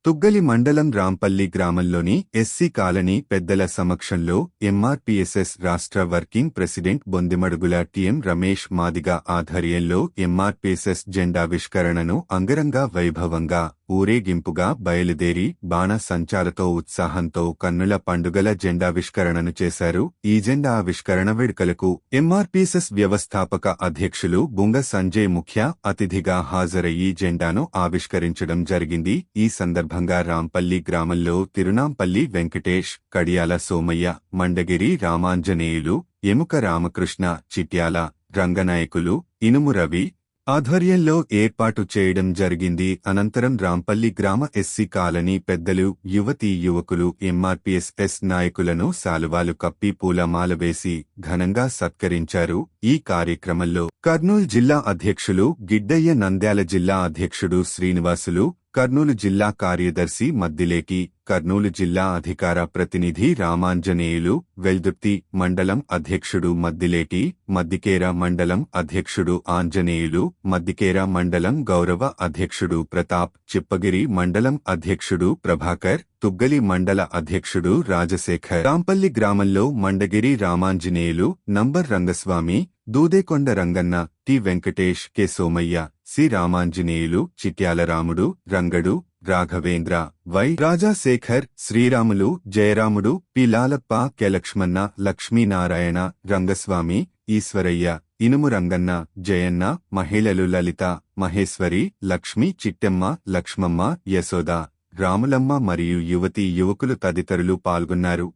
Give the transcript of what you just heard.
తుగ్గలి మండలం రాంపల్లి గ్రామంలోని SC colony పెద్దల సమక్షంలో ఎంఆర్పీఎస్ఎస్ రాష్ట్ర working president Bondimadugula TM Ramesh Madiga ఆధ్వర్యంలో ఎంఆర్పీఎస్ఎస్ జెండావిష్కరణను అంగరంగ వైభవంగా ఊరేగింపుగా బయలుదేరి బాణ సంచాలతో ఉత్సాహంతో కన్నుల పండుగల జెండావిష్కరణను చేశారు. ఈ జెండా ఆవిష్కరణ వేడుకలకు ఎంఆర్పీఎస్ఎస్ వ్యవస్థాపక అధ్యక్షులు బుంగ సంజయ్ ముఖ్య అతిథిగా హాజరయ్యి జెండాను ఆవిష్కరించడం జరిగింది. ఈ సందర్భంగా రాంపల్లి గ్రామంలో తిరునాంపల్లి వెంకటేష్, కడియాల సోమయ్య, మండగిరి రామాంజనేయులు, ఎముక రామకృష్ణ, చిట్యాల రంగనాయకులు, ఇనుము రవి ఆధ్వర్యంలో ఏర్పాటు చేయడం జరిగింది. అనంతరం రాంపల్లి గ్రామ ఎస్సీ కాలనీ పెద్దలు, యువతీ యువకులు ఎంఆర్పీఎస్ఎస్ నాయకులను శాలువాలు కప్పి పూలమాల వేసి ఘనంగా సత్కరించారు. ఈ కార్యక్రమంలో కర్నూలు జిల్లా అధ్యక్షులు గిడ్డయ్య, నంద్యాల జిల్లా అధ్యక్షుడు శ్రీనివాసులు, కర్నూలు జిల్లా కార్యదర్శి మద్దిలేకి, కర్నూలు జిల్లా అధికార ప్రతినిధి రామాంజనేయులు, వెల్దుర్తి మండలం అధ్యక్షుడు మద్దిలేటి, మద్దికేర మండలం అధ్యక్షుడు ఆంజనేయులు, మద్దికేర మండలం గౌరవ అధ్యక్షుడు ప్రతాప్, చిప్పగిరి మండలం అధ్యక్షుడు ప్రభాకర్, తుగ్గలి మండల అధ్యక్షుడు రాజశేఖర్, రాంపల్లి గ్రామంలో Mandagiri Ramanjaneyulu, number Rangaswamy, Dudekonda Ranganna, T Venkatesh, K Somaiah, C Ramanjaneyulu, Chityala Ramudu, Rangadu, Raghavendra, Y Rajasekhar, Sriramulu, Jayaramudu, P Lalappa, K Lakshmana, Lakshminarayana, Rangaswamy, Eshwaraiah, ఇనుము రంగన్న, జయన్న, మహిళలు లలిత, మహేశ్వరి, లక్ష్మి, చిట్టెమ్మ, లక్ష్మమ్మ, యశోద, రాములమ్మ మరియు యువతీ యువకులు తదితరులు పాల్గొన్నారు.